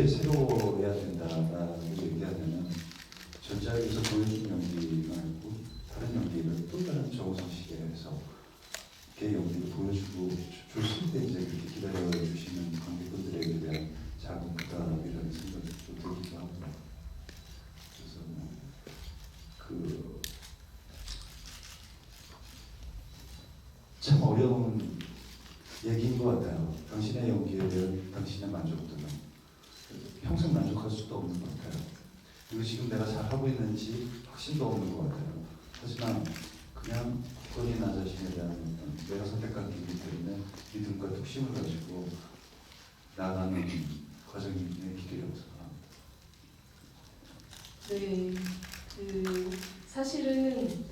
왜 새로워야 된다라고 얘기하면 전작에서 보여준 연기 말고 다른 연기를 또 다른 정우성식에서 걔 연기를 보여주고 줬을 때 이제 그렇게 기다려주시는 관객분들에 대한 작은 보답이라는 생각이 또 들기도 하고요. 그래서 참 어려운 얘기인 것 같아요. 당신의 연기에 대한 당신의 만족도는 평생 만족할 수도 없는 것 같아요. 그리고 지금 내가 잘하고 있는지 확신도 없는 것 같아요. 하지만 그냥 굳건히 나 자신에 대한 내가 선택한 길 때문에 믿음과 뚝심을 가지고 나아가는 과정이 기대라고 생각합니다. 네, 사실은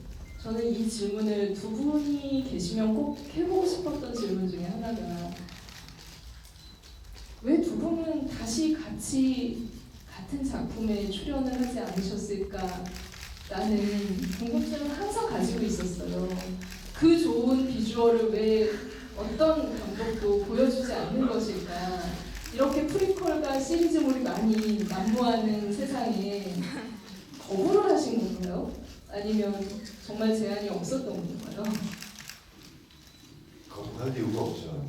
저는 이 질문을 두 분이 계시면 꼭 해보고 싶었던 질문 중에 하나가 왜 두 분은 다시 같이 같은 작품에 출연을 하지 않으셨을까라는 궁금증을 항상 가지고 있었어요. 그 좋은 비주얼을 왜 어떤 감독도 보여주지 않는 것일까? 이렇게 프리퀄과 시리즈물이 많이 난무하는 세상에 거부를 하신 건가요? 아니면 정말 제한이 없었던 건가요? 거부할 이유가 없죠.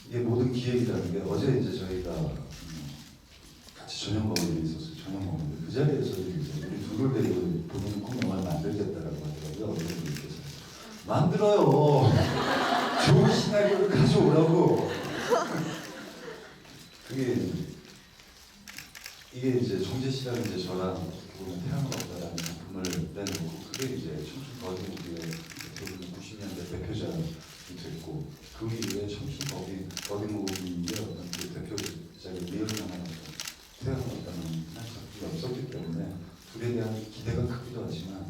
이게 모든 기획이라는 게 어제 이제 저희가 같이 저녁 먹을 일이 있었어요. 저녁 먹는데 그 자리에서 이제 우리 둘을 데리고 보는 꼭 영화를 만들겠다라고 하더라고요. 어느 분께서 만들어요. 좋은 시나리오를 가져오라고. 이게 이제 정재 씨랑 이제 저랑 어떻게 보면 태양은 없다라는 작품을 내놓고 그게 이제 청춘 버디무비의 90년대 대표작이 됐고 그 이후에 청춘 버디무비의 어떤 그 대표작의 리얼만한 태양은 없다는 작품이 없었기 때문에 둘에 대한 기대가 크기도 하지만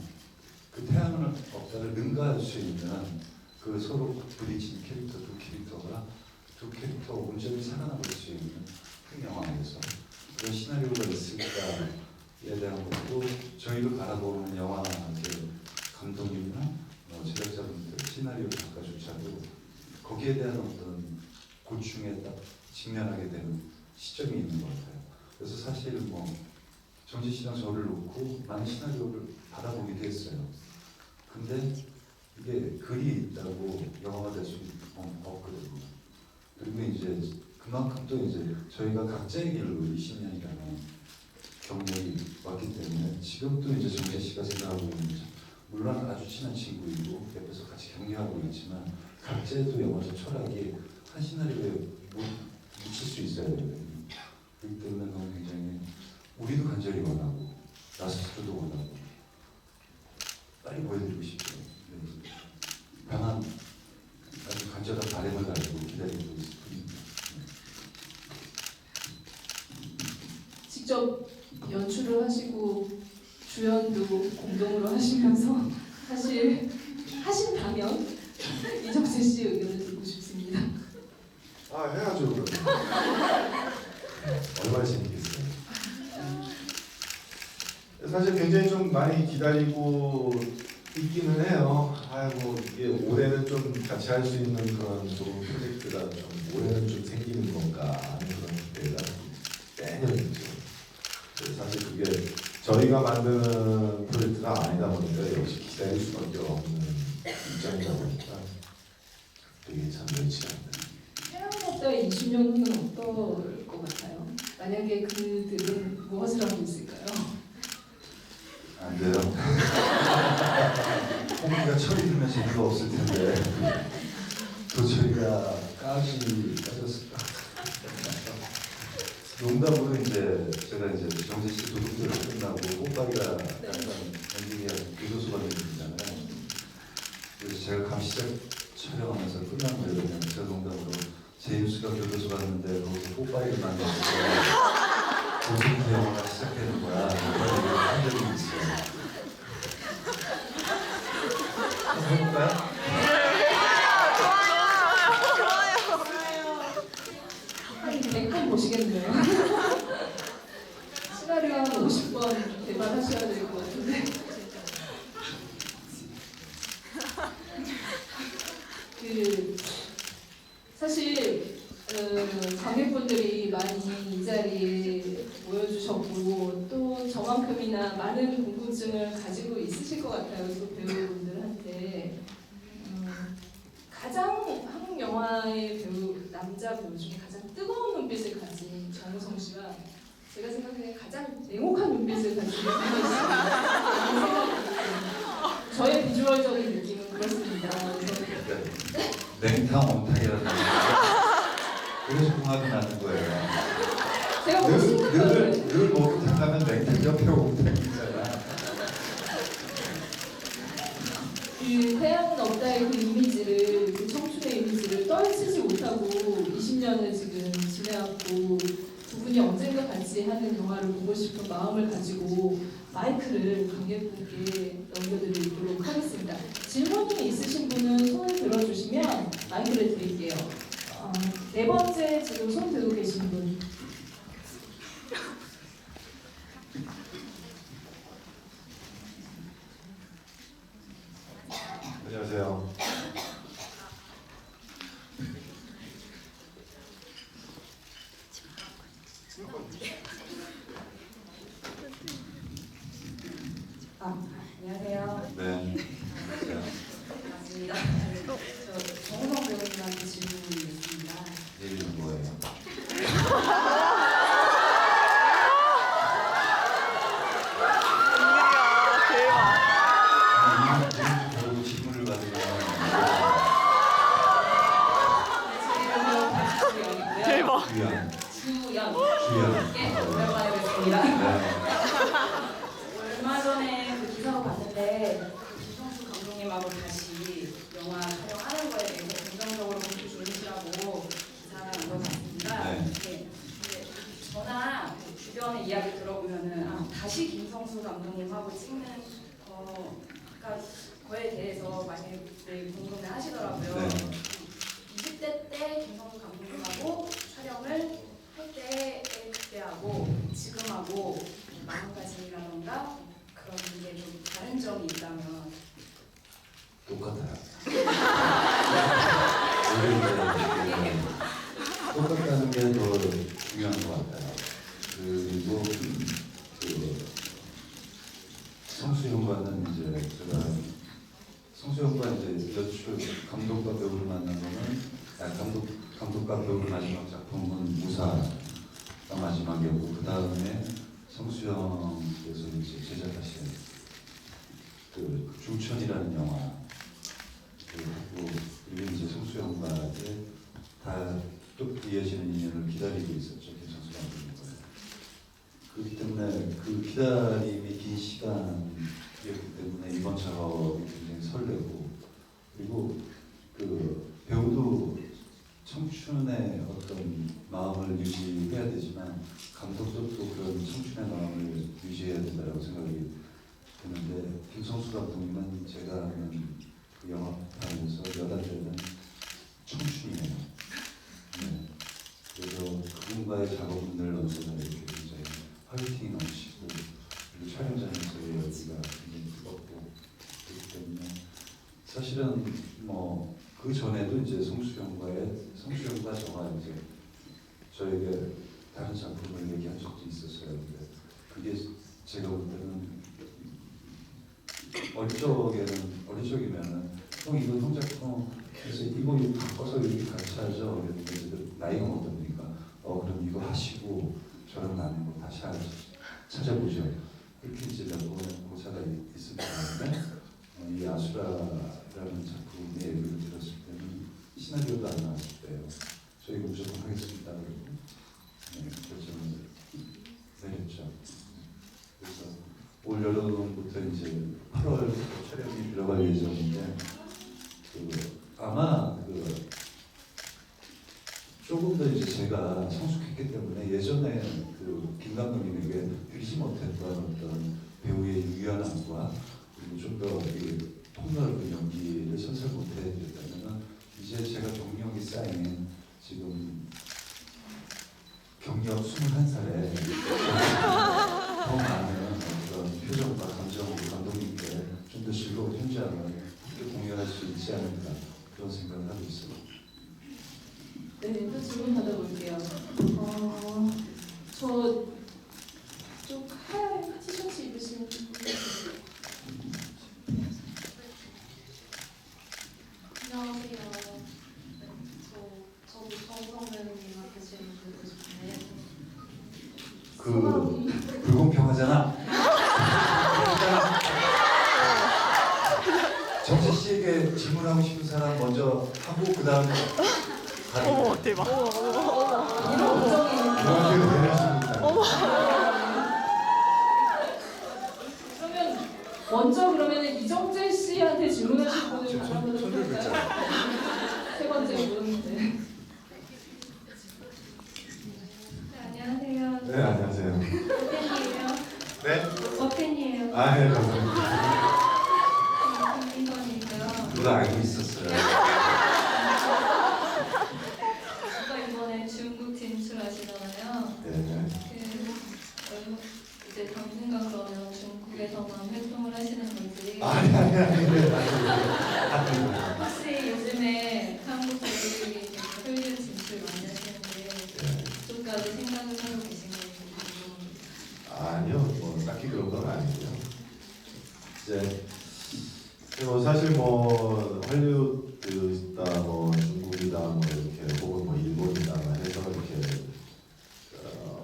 그 태양은 없다를 능가할 수 있는 그 서로 부딪히는 캐릭터 두 캐릭터 온전히 살아남을 수 있는 큰 영화에서 그런 시나리오가 있을까에 대한 것도 저희를 바라보는 영화 감독님이나 제작자분들, 시나리오 작가조차도 거기에 대한 어떤 고충에 딱 직면하게 되는 시점이 있는 것 같아요. 그래서 사실 정지 씨랑 저를 놓고 많은 시나리오를 받아보기도 했어요. 근데 이게 글이 있다고 영화가 될 수 없거든요. 그리고 이제 그만큼 또 이제 저희가 각자의 길로 20년이라는 경력이 왔기 때문에 지금도 이제 정재 씨가 생각하고 있는 거죠. 물론 아주 친한 친구이고 옆에서 같이 격려하고 있지만 각자의 또 영화적 철학이 한 시나리오에 묻힐 수 있어야 되거든요. 그렇기 때문에 너무 굉장히 우리도 간절히 원하고 나 스스로도 원하고 빨리 보여드리고 싶죠. 강한 아주 간절한 바람을 가지고 기다리고 있습니다. 직접 연출을 하시고 주연도 공동으로 하시면서 사실 하신다면 이정재 씨의 의견을 듣고 싶습니다. 해야죠. 그러면. 얼마나 재밌겠어요. 사실 굉장히 좀 많이 기다리고 있기는 해요. 이게 올해는 좀 같이 할 수 있는 그런 좋은 프로젝트가 좀 올해는 좀 생기는 건가 하는 그런 기대가 매년 있죠. 사실 그게 저희가 만드는 프로젝트가 아니다 보니까 역시 기다릴 수밖에 없는 입장이다 보니까 되게 참 여의치 않네요. 태양업다의 20년 후는 어떨 것 같아요? 만약에 그들은 무엇을 하고 있을까요? 안 돼요. 홍기가 철이 들면 재미가 없을 텐데 또 저희가 까졌을까? 농담으로 이제 제가 이제 정재 씨 도둑들을 끝나고 뽀빠이가 약간 엔딩이 교도소 같은 분이잖아요. 그래서 제가 감시작 촬영하면서 끝나고 이러면 제가 농담으로 제임스가 교도소 갔는데 거기서 뽀빠이를 만나서 도둑 영화가 시작되는 거야. 그런 얘기를 한 적이 있어요. 한번 해볼까요? 한 100번 보시겠네요. 시나리오 한 50번 개발하셔야 될 것 같은데. 사실 관객분들이 많이 많이 이 자리에 모여주셨고 또 저만큼이나 많은 궁금증을 가지고 있으실 것 같아요. 또 배우분들한테 가장 한국 영화의 남자 배우 중에 가장 뜨거운 눈빛을 가진 정우성 씨가 제가 생각하기에 가장 냉혹한 눈빛을 가진 분이 있습니다. 저의 비주얼적인 느낌은 그렇습니다. 냉탕 온탕이라는 거. 그래서 궁합이 나는 거예요. 제가 뭐 생각을 늘 목욕탕 가면 냉탕 옆에 온탕이잖아. 그 태양은 없다의 그 이미지를, 그 청춘의 이미지를 떨치지 못하고 20년을 지금 지내왔고 두 분이 언젠가 같이 하는 영화를 보고 싶은 마음을 가지고 마이크를 관객분께 넘겨드리도록 하겠습니다. 질문이 있으신 분은 손을 들어주시면 마이크를 드릴게요. 네 번째 지금 손 들고 계신 분. 안녕하세요. 안녕하세요. 네. 반갑습니다. 저 정우성 배우님한테 질문이 있습니다. 이름은 뭐예요? 이름 질문을 받으면 대박. 주연. 주연. 주연. 예, 오랜만에 뵙습니다. 네. 얼마 전에 그 기사로 봤는데 김성수 감독님하고 다시 영화 촬영하는 거에 대해서 긍정적으로 보시 중이시라고 기사를 읽어봤습니다. 네. 네. 근데 저나 그 주변의 이야기 들어보면은 다시 김성수 감독님하고 찍는 거에 대해서 많이 궁금해 하시더라고요. 네. 20대 때 김성수 감독님하고 촬영을 할 때하고 지금하고 마음가짐이라던가 그런 게 좀 다른 점이 있다면 똑같아요. 똑같다는 게 더 중요한 것 같아요. 그리고 그 성수형과는 이제 제가 성수형과 이제 연출 감독과 배우를 만난 거는 감독과 배우를 마지막 작품은 무사가 마지막이었고 그 다음에 성수형께서 이제 제작하신 그 중천이라는 영화 그리고 이제 성수형과 이제 다또 이어지는 인연을 기다리고 있었죠. 김성수 감독님과. 그렇기 때문에 그 기다림이 긴 시간이었기 때문에 이번 작업이 굉장히 설레고 그리고 그 배우도 청춘의 어떤 마음을 유지해야 되지만 감독도 또 그런 청춘의 마음을 유지해야 된다고 생각이 드는데 김성수 감독님은 제가 하는 그 영화하면서 여달되는 청춘이에요. 네. 그래서 그분과의 작업은 늘 언제나 이렇게 굉장히 화이팅이 넘치고 그리고 촬영장에서의 열기가 굉장히 뜨겁고 그렇기 때문에 사실은 뭐 그 전에도 이제 성수형과 저가 이제 저에게 다른 작품을 얘기한 적도 있었어요. 근데 그게 제가 볼 때는 어린 적이면은 형 이거 형 작품 그래서 이거 바꿔서 이렇게 같이 하죠. 그랬는데 나이가 먹으니까 그럼 이거 하시고 저랑 나는 거 다시 찾아보죠. 그렇게 이제 몇 번의 고사가 있을 텐데 이 아수라라는 작품의 얘기를 들었을 때는 시나리오도 안 나왔을 때요. 저희가 무조건 하겠습니다. 그리고 결정을 내렸죠. 그래서 올 여름부터 이제 8월 촬영이 들어갈 예정인데 아마 조금 더 이제 제가 성숙했기 때문에 예전에 김 감독님에게 드리지 못했던 어떤 배우의 유연함과 그리고 좀 더 폭넓은 연기를 선사를 못해드렸다면 이제 제가 경력이 쌓인 지금 경력 21살에 더 많은 어떤 표정과 감정으로 감독님께 좀 더 즐거운 현장을 함께 공유할 수 있지 않을까 그런 생각을 하고 있습니다. 네, 또 질문 받아볼게요. 그 불공평하잖아. 정재 씨에게 질문하고 싶은 사람 먼저 하고 그 다음에 어머 대박. 이런 걱정이 정확히 대단하십니다. 그러면 먼저 그러면 이정재 씨한테 질문하실 분을 알아보도록 할까요? 세 번째 분. 네. 안녕하세요. 네, 안녕하세요. 팬이에요. 네? 팬이에요. 아, 네, 감사합니다. 김민선이고요. 누가 알고 있었어요. 오빠 이번에 중국 진출하시잖아요. 네. 이제 당분간 그러면 중국에서만 활동을 하시는 건지. 아니. 혹시 요즘에 한국 배우들이 되게 홀류 진출 많이 하시는데 그쪽까지 생각을 하고 계신 건지 궁금합니다. 아니요, 뭐 딱히 그런 건 아니고요. 이제 뭐 사실 뭐 할리우드다, 뭐 중국이다, 뭐 이렇게 혹은 뭐 일본이다 해서 이렇게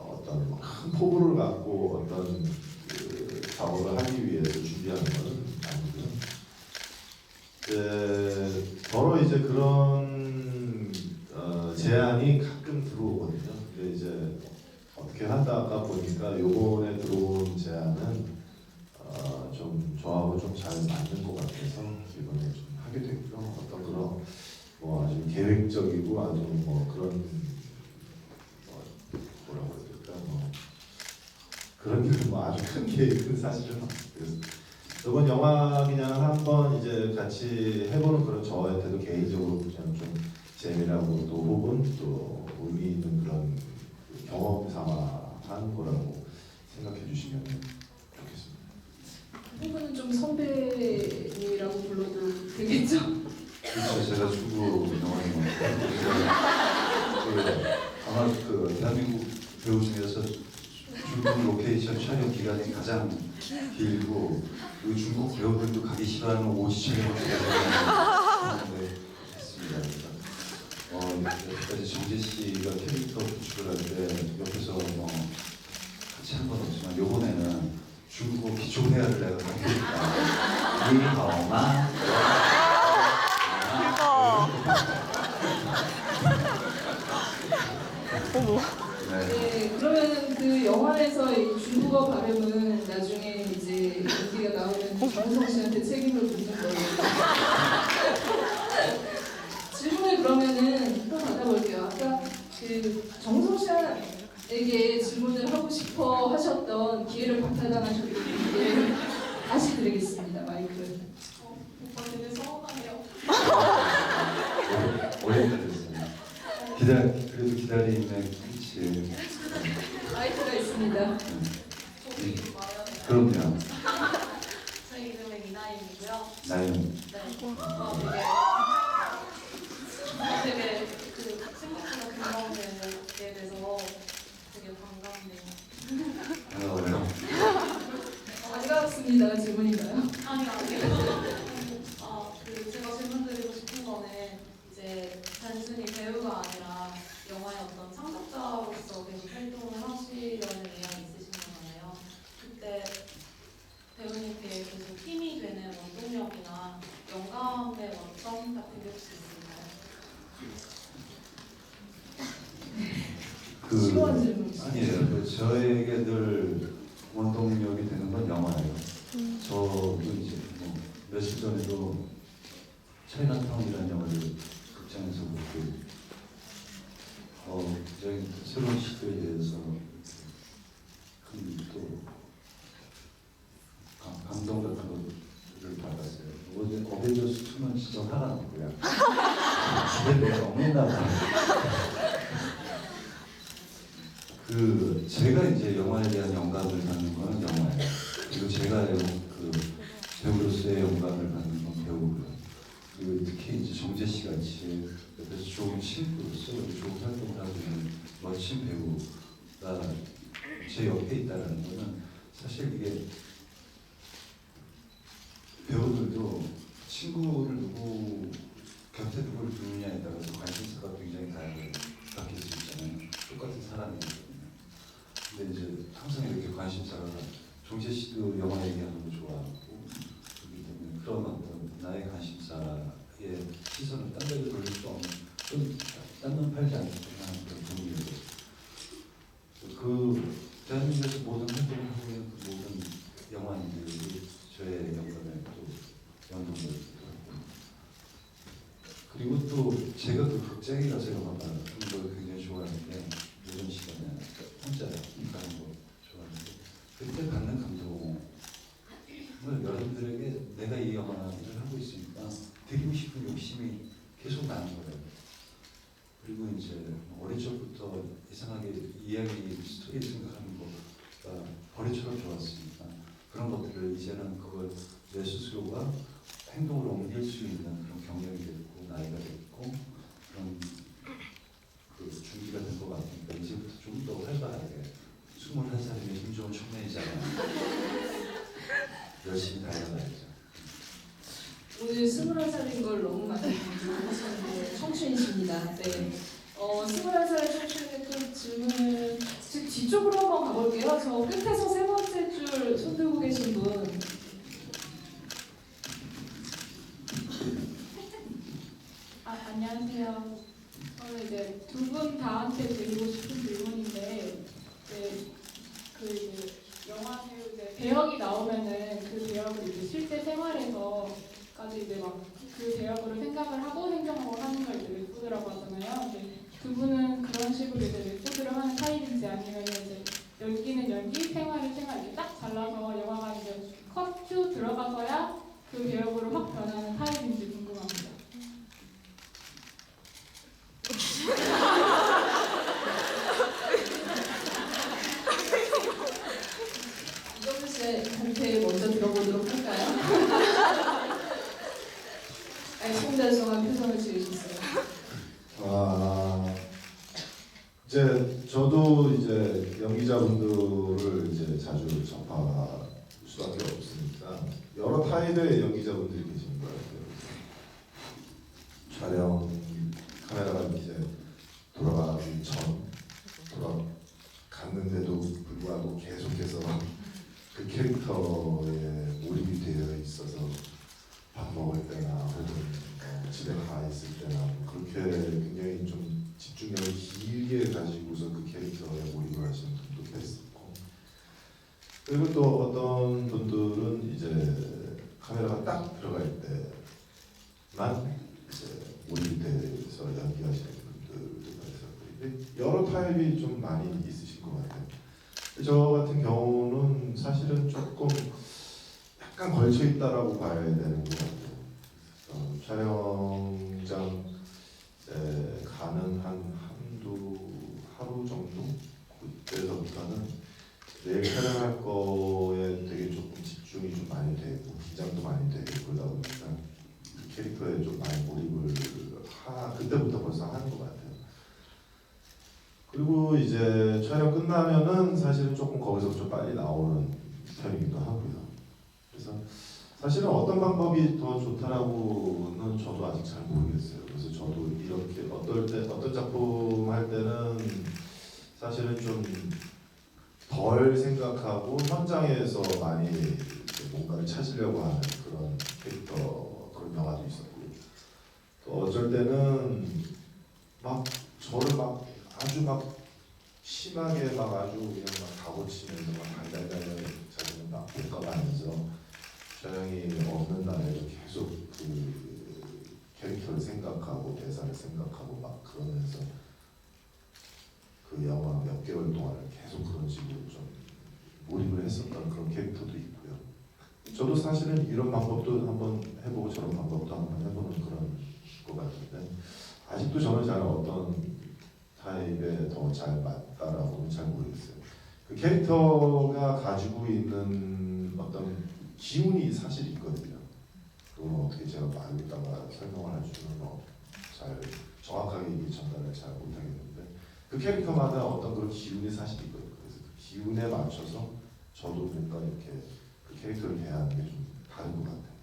어떤 큰 포부를 갖고 어떤 그 작업을 하기 위해서 준비하는 것은 아니고요. 더러 이제 그런 제안이 가끔 들어오거든요. 근데 이제 어떻게 하다가 보니까 요번에 들어온 제안은 좀 저하고 좀 잘 맞는 것 같아서 이번에 좀 하게 됐고요. 어떤 그런 뭐 아주 계획적이고 아주 뭐 그런 뭐라고 해야 될까 뭐 그런 뭐 아주 큰 계획은 사실은 없어요. 이번 영화 그냥 한번 이제 같이 해보는 그런 저한테도 개인적으로 그냥 좀 재미라고 또 혹은 또 의미 있는 그런 경험 삼아 하는 거라고 생각해 주시면 좋겠습니다. 부분은 좀 선배님이라고 불러도 되겠죠? 그래서 제가 중국 영화를 아마 그 대한민국 배우 중에서 중국 로케이션 촬영 기간이 가장 길고 그 중국 배우들도 가기 싫어하는 오지 촬영을 제가 했습니다. 여기까지 정재 씨가 캐릭터 구축을 할 때 옆에서 뭐 같이 한 건 없지만 요번에는 중국어 기초 회화를 내가 하니까 니하오마 어머. 네. 네, 그러면은 그 영화에서 이 중국어 발음은 나중에 이제 연기가 나오면 정우성 씨한테 책임을 묻는 거예요. 질문을 그러면은 또 받아볼게요. 아까 그 정우성 씨에게 질문을 하고 싶어 하셨던 기회를 박탈당하셨기 때문에 다시 드리겠습니다. 마이크. 오빠 되게 서운하네요. 오래 기다렸어요. 그래도 기다리는 끝이. 마이크가 있습니다. 저도 이름 말해야 돼요. 그럼요. 제 이름은 이나임이고요. 나는 네. 되게 그 생각보다 금방 되게 돼서 되게 반갑네요. 반가워요. 반갑습니다. 질문인가요? 아니요. 제가 질문드리고 싶은 거는 이제 단순히 배우가 아니라 영화의 어떤 창작자로서 계속 활동을 하시려는 의향이 있으신 거잖아요. 그때 배우님께 계속 힘이 되는 원동력이나 영감의 원점 같은 게 혹시 있을까요? 심오한 질문. 아니에요. 저에게 늘 원동력이 되는 건 영화예요. 저도 이제 뭐 며칠 전에도 차이나타운이라는 영화를 극장에서 보고 굉장히 새로운 시대에 대해서 큰 또 감동 같은 것을 받았어요. 어제 어벤져스 2는 진짜 화가 났고요. 기대가 너무 했나 봐요. 제가 이제 영화에 대한 영감을 받는 거는 영화예요. 그리고 제가 그 배우로서의 영감을 받는 건 배우고요. 그리고 특히 이제 정재 씨 같이 옆에서 좋은 친구로서 좋은 활동을 하고 있는 멋진 배우가 제 옆에 있다는 거는 사실 이게 배우들도 친구를 누구 곁에 누구를 두느냐에 따라서 관심사가 굉장히 다양하게 바뀔 수 있잖아요. 똑같은 사람이기 때문에. 근데 이제 항상 이렇게 관심사가 종재 씨도 영화 얘기하는 거 좋아하고 그렇기 때문에 그런 어떤 나의 관심사의 시선을 딴 데로 돌릴 수 없는 좀 딴눈 팔지 않는 그런 분위기예요. 그 대한민국에서 모든 활동을 하고 있는 그 모든 영화인들이 저의 영감에 또 연동을 하고 그리고 또 제가 그 극장이라서 영화 보는 걸 굉장히 좋아하는데 오전 시간에 혼자 가는 거 좋아하는데 그때 받는 감동을 여러분들에게 내가 이 영화를 하고 있으니까 드리고 싶은 욕심이 계속 나는 거예요. 그리고 이제 어릴 적부터 이상하게 이야기 스토리 생각하는 거가 버릇처럼 좋았으니까 그런 것들을 이제는 그걸 내 스스로가 행동으로 옮길 수 있는 그런 경력이 됐고 나이가 됐고 그런 그 준비가 된 것 같으니까 이제부터 좀 더 활발하게 21살이면 힘 좋은 청년이잖아요. 열심히 달려가야죠. 오늘 21살인 걸 너무 많이 하시는데 청춘이십니다. 네. 21살의 청춘의 또 질문을 즉 뒤쪽으로 한번 가볼게요. 저 끝에서 세 번째 줄 손들고 계신 분. 안녕하세요. 저는 이제 두 분 다한테 드리고 싶은 질문인데, 그 이제 영화 배우 이제 배역이 나오면은 그 배역을 이제 실제 생활에서까지 이제 막 그 배역으로 생각을 하고 행동하고 하는 걸 이제 레코드라고 하잖아요. 근데 두 분은 그런 식으로 이제 레코드를 하는 타입인지 아니면 이제 연기는 연기, 생활은 생활 이렇게 딱 잘라서 영화가 이제 컷2 들어가서야 그 배역으로 확 변하는 타입인지 궁금합니다. 이정수 씨한테 먼저 들어보도록 할까요? 알쏭달쏭한 표정을 지으셨어요. 이제 저도 이제 연기자분들을 이제 자주 접할 수밖에 없으니까 여러 타입의 연기자분들이 계신 것 같아요. 촬영 카메라가 이제 돌아가기 전 돌아갔는데도 불구하고 계속해서 그 캐릭터에 몰입이 되어 있어서 밥 먹을 때나 혹은 집에 가 있을 때나 그렇게 굉장히 좀 집중력을 길게 가지고서 그 캐릭터에 몰입을 하시는 분도 계셨고, 그리고 또 어떤 분들은 이제 카메라가 딱 들어갈 때만 이제 몰입돼서 연기하시는 분들도 있어요. 여러 타입이 좀 많이 있으신 것 같아요. 저 같은 경우는 사실은 조금 약간 걸쳐 있다라고 봐야 되는 것 같아요. 촬영장 가는 한두 하루 정도 그때서부터는 내일 촬영할 거에 되게 조금 집중이 좀 많이 되고 긴장도 많이 되고 그러다 보니까 그 캐릭터에 좀 많이 몰입을 그때부터 벌써 하는 것 같아요. 그리고 이제 촬영 끝나면은 사실은 조금 거기서 좀 빨리 나오는 편이기도 하고요. 그래서 사실은 어떤 방법이 더 좋다라고는 저도 아직 잘 모르겠어요. 그래서 저도 이렇게 어떤 작품 할 때는 사실은 좀 덜 생각하고 현장에서 많이 뭔가를 찾으려고 하는 그런 캐릭터 그런 영화도 있었고, 또 어쩔 때는 막 저를 막 아주 막 심하게 막 아주 그냥 막 다고치면서 막 달달달 자기는 막 볶아가면서 촬영이 없는 날에도 계속 그 캐릭터를 생각하고 대사를 생각하고 막 그러면서 그 영화 몇 개월 동안을 계속 그런 식으로 좀 몰입을 했었던 그런 캐릭터도 있고요. 저도 사실은 이런 방법도 한번 해보고 저런 방법도 한번 해보는 그런 것 같은데 아직도 저는 잘 어떤 타입에 더 잘 맞다라고는 잘 모르겠어요. 그 캐릭터가 가지고 있는 어떤 기운이 사실 있거든요. 그건 어떻게 제가 말로다가 설명을 할 수는 잘 정확하게 전달을 잘 못하겠는데 그 캐릭터마다 어떤 그런 기운이 사실 있거든요. 그래서 그 기운에 맞춰서 저도 뭔가 이렇게 그 캐릭터를 대하는 게 좀 다른 것 같아요.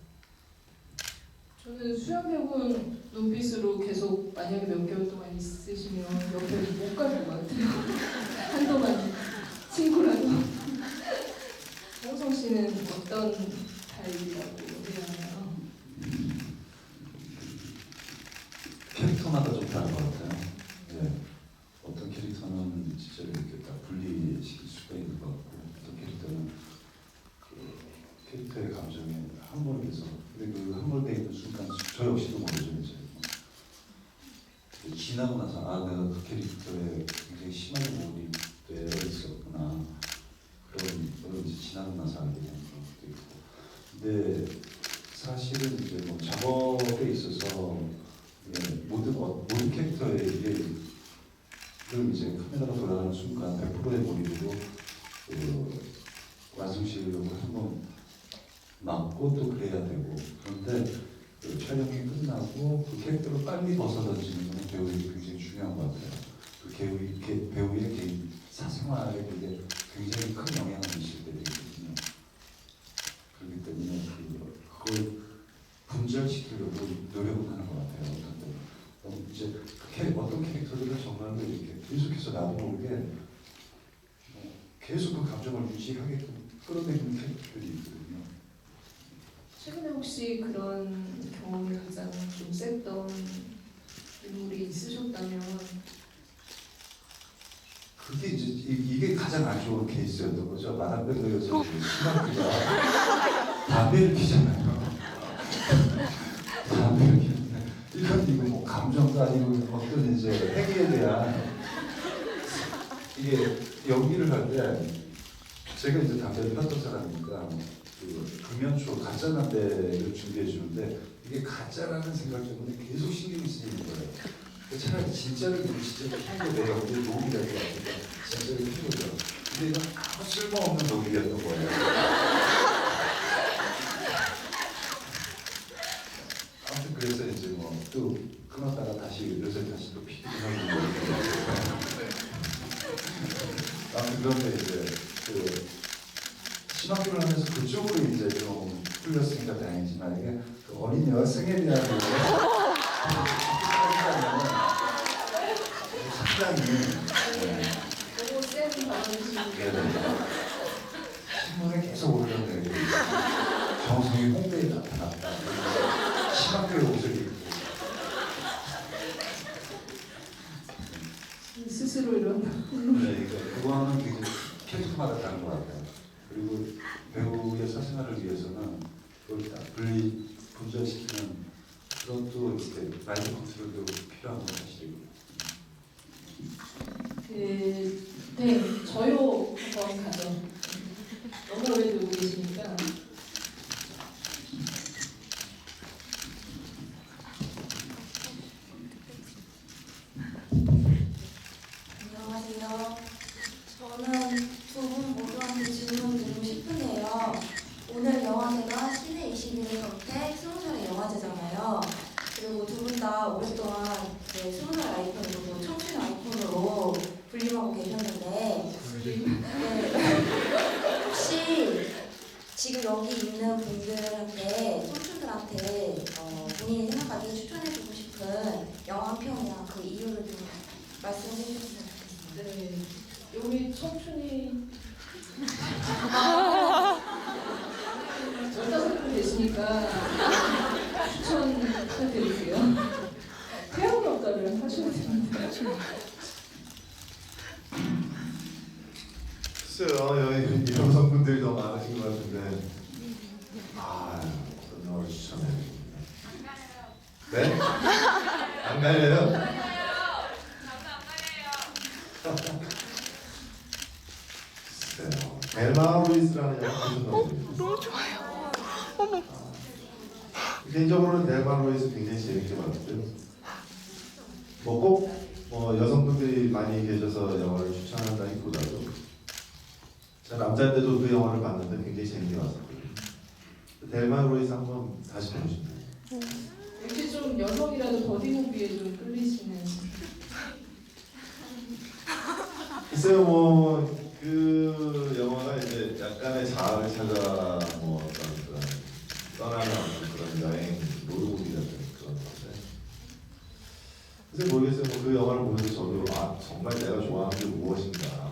저는 수영해본 눈빛으로 계속 만약에 몇 개월 동안 있으시면 옆에 못 갈 것 같아요. 한동안 친구라도. 어떤 스타일이라고 해야 하나요? 캐릭터마다 좀 다른 것 같아요. 네. 어떤 캐릭터는 진짜 이렇게 딱 분리시킬 수가 있는 것 같고, 어떤 캐릭터는 그 캐릭터의 감정에 함몰돼서, 근데 그 함몰돼 있는 순간 저 역시도 모르죠. 이제 지나고 나서 내가 그 캐릭터에 굉장히 심하게 몰입되어 있었구나. 그런 이제 지나고 나서 알게 되는 그런 것도 있고. 근데 사실은 이제 뭐 작업에 있어서 모든 캐릭터의 그럼 이제 카메라가 돌아가는 순간 100%의 몰입으로 완성시키려고 한번 막고 또 그래야 되고, 그런데 그 촬영이 끝나고 그 캐릭터를 빨리 벗어던지는 건 배우에게 굉장히 중요한 것 같아요. 그 배우의 개인 사생활에 그게 굉장히 큰 영향을 미칠 때도 있거든요. 그렇기 때문에 그걸 분절시키려고 노력을 하는 것 같아요. 이제 어떤 캐릭터들은 정말로 이렇게 계속해서 나도 모르게 계속 그 감정을 유지하게끔 끌어내리는 캐릭터들이 있거든요. 최근에 혹시 그런 경험이 가장 좀 셌던 인물이 있으셨다면? 그게 이제 이게 가장 안 좋은 케이스였던 거죠. 만화배우 여자 신학기가 담배를 피잖아요. 담배를 피는데 이거 뭐 감정도 아니고 어떤 이제 행위에 대한 이게 연기를 할 때 제가 이제 담배를 폈던 사람이니까 그 금연초 가짜 담배를 준비해 주는데 이게 가짜라는 생각 때문에 계속 신경이 쓰이는 거예요. 차라리 진짜를 진짜로 피고 내가 오늘 녹이라고 하니까 진짜를 피우죠. 근데 이건 아무 쓸모없는 녹이였던 거예요. 아무튼 그래서 이제 뭐 또 끊었다가 다시 요새 다시 또 피우고 하는 거예요. 아무튼 그런데 이제 그 신학교를 하면서 그쪽으로 이제 좀 풀렸으니까 다행이지만 이게 그 어린 여성에 대한 상당히 너무 센 발언이시네요. 신문에 계속 오르는데 정성이 홍대에 나타났다. 신학교에 옷을 입고 스스로 이런 그거는 굉장히 캐릭터마다 다른 것 같아요. 그리고 배우의 사생활을 위해서는 그걸 딱 분절시키는 그것도 이렇게 마인드 컨트롤도 필요한 건 사실이고. 네, 저요 한번 가죠. 너무 오래 들고 계시니까. 안녕하세요. 저는 두 분 모두한테 질문 드리고 싶은데요. 오늘 영화제가 신의 21일 선택 20살의 영화제잖아요. 그리고 두 분 다 오랫동안 20살 아이콘이고 청춘 아이콘으로 불림하고 계셨는데 혹시 지금 여기 있는 분들한테 청춘들한테 본인이 생각하기에 추천해주고 싶은 영화평이나 그 이유를 좀 말씀해 주셨으면 좋겠습니다. 네, 여기 청춘이 여자분들 계시니까 추천 부탁드릴게요. 태양이 없다면 하셔도 됩니다. 글쎄요, 여기 여성분들이 더 많으신 것 같은데 어떤 영화를 추천해요? 네? 안 갈래요? 글쎄요, 델마 루이스라는 영화 보셨나요? 너무 좋아요. 개인적으로는 델마 루이스 굉장히 재밌게 봤고요. 뭐 꼭 여성분들이 많이 계셔서 영화를 추천한다기보다도 제가 남자인데도 그 영화를 봤는데 굉장히 재밌게 봤었거든요. 델마 루이스 한번 다시 보고 싶네요. 역시 좀 여성이라도 버디무비에 좀 끌리시는. 글쎄요, 그 영화가 이제 약간의 자아를 찾아 어떤 그런 떠나는 어떤 그런 여행 로드무비 같은 그런 건데, 글쎄 모르겠어요. 그 영화를 보면서 저도 정말 내가 좋아하는 게 무엇인가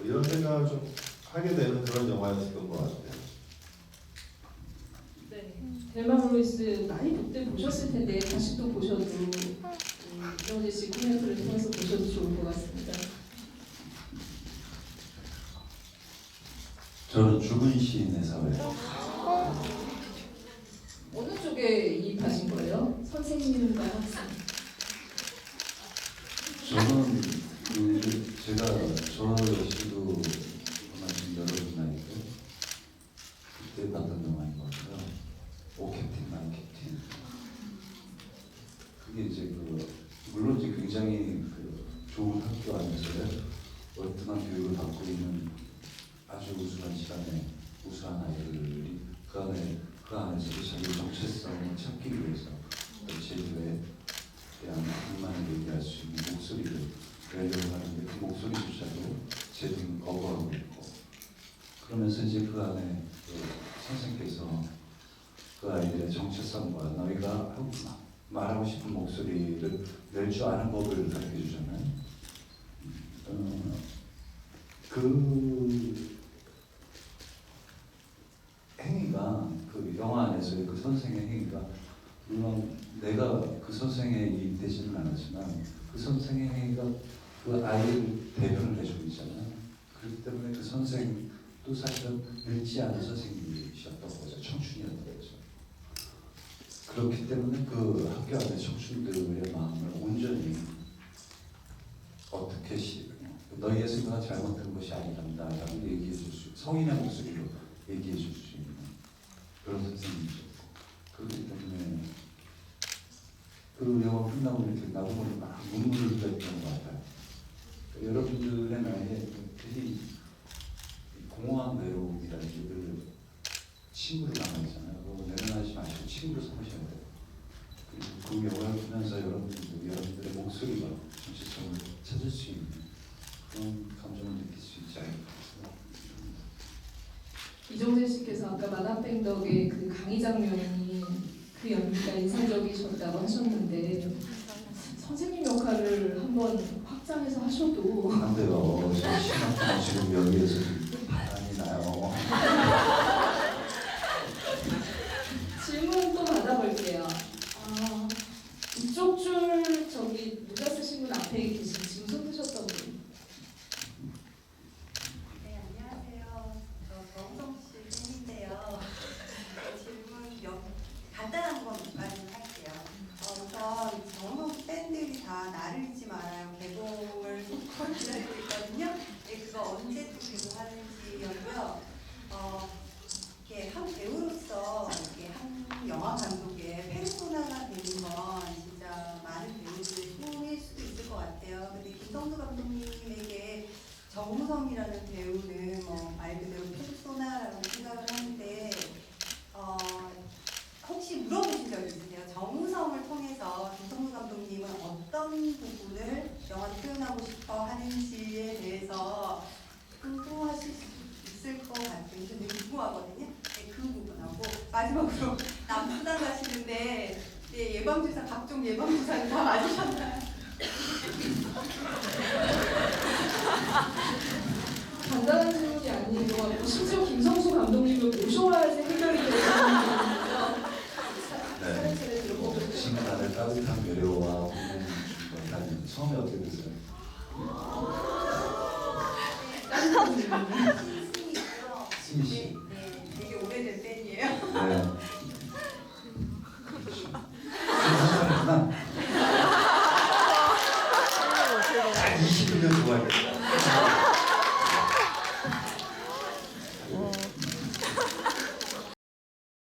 이런 생각을 좀 하게 되는 그런 영화였던 것 같아요. 델마 블루이스 많이 그때 보셨을 텐데 다시 또 보셔도 이정재 씨 코멘트를 통해서 보셔도 좋을 것 같습니다. 저는 죽은 시인의 사회. 어느 쪽에 이입하신 거예요? 선생님과 학생? 저는 제가 저 역시도 아마 지금 여러분 나이고 그때 봤던 영화인 것 같아요. 오 캡틴 마이 캡틴. 그게 이제 물론 이제 굉장히 좋은 학교 안에서의 월등한 교육을 받고 있는 아주 우수한 시간에 우수한 아이들이 그 안에서도 자기 정체성을 찾기 위해서 제주에 대한 한만을 얘기할 수 있는 목소리를 내려고 하는데 그 목소리조차도 제주는 거부하고 있고 그러면서 이제 그 안에 선생께서 그 아이들의 정체성과 너희가 말하고 싶은 목소리를 낼 줄 아는 법을 가르쳐 주잖아요. 그 행위가 그 영화 안에서의 그 선생의 행위가 물론 내가 그 선생에 이입되지는 않았지만 그 선생의 행위가 그 아이를 대변을 해주고 있잖아요. 그렇기 때문에 그 선생도 사실은 늙지 않은 선생님이셨던 거죠. 청춘이었던 거죠. 그렇기 때문에 그 학교 안에 청춘들의 마음을 온전히 어떻게 너희의 생각은 잘못된 것이 아니란다라고 얘기해 줄 수, 성인의 목소리로 얘기해 줄 수 있는 그런 선생님이셨고 그렇기 때문에 그 영화 끝나고 이렇게 나보고 막 눈물을 흘렸던 것 같아요. 여러분들의 나이에 되게 공허한 외로움이라는 게 친구를 만나잖아요. 내려놔지 마시고 친구를 삼으셔야 돼요. 그리고 그 영화를 보면서 여러분들의 목소리가 정체성을 찾을 수 있는 그런 감정을 느낄 수 있지 않을까 생각합니다. 이정재 씨께서 아까 마담뱅덕의 그 강의 장면이 그 연기가 인상적이셨다고 하셨는데 선생님 역할을 한번 확장해서 하셔도 안 돼요. 저 심각한 지금 여기에서 바람이 나요. 질문 또 받아볼게요. 이쪽 줄 저기 모자 쓰신 분 앞에 계신 지금 손 드셨던 분. 네, 안녕하세요. 저 정우성 씨 팬인데요. 질문 간단한 것만 할게요. 우선 정우성 팬들이 다 나를 잊지 말아요. 개봉을 속으로 기다리고 있거든요. 네, 그거 언제 또 개봉하는지였고요. 이렇게 한 배우로서 이렇게 한 영화 감독의 페르소나가 되는 건 진짜 많은 배우들의 꿈일 수도 있을 것 같아요. 근데 김성도 감독님에게 정우성이라는 배우는 말 그대로 페르소나라고 생각을 하는데 혹시 물어보신 적 있으세요? 정우성을 통해서 김성도 감독님은 어떤 부분을 영화로 표현하고 싶어 하는지에 대해서 궁금하실 수 있을 것 같아요. 되게 궁금하거든요. 네, 그 부분하고 마지막으로 남수단 가시는데 네, 예방주사 각종 예방주사는 다 맞으셨나요? 간단한 질문이 아닌 것 같고 심지어 김성수 감독님을 모셔와야지 해결이 되는 거거든요. 차례차례 들어보고 친구들의 따뜻한 배려와 보내는 처음에 어떻게 됐어요? 승희 씨. 네, 되게 오래된 팬이에요. 네. 한 21년 좋아했어요.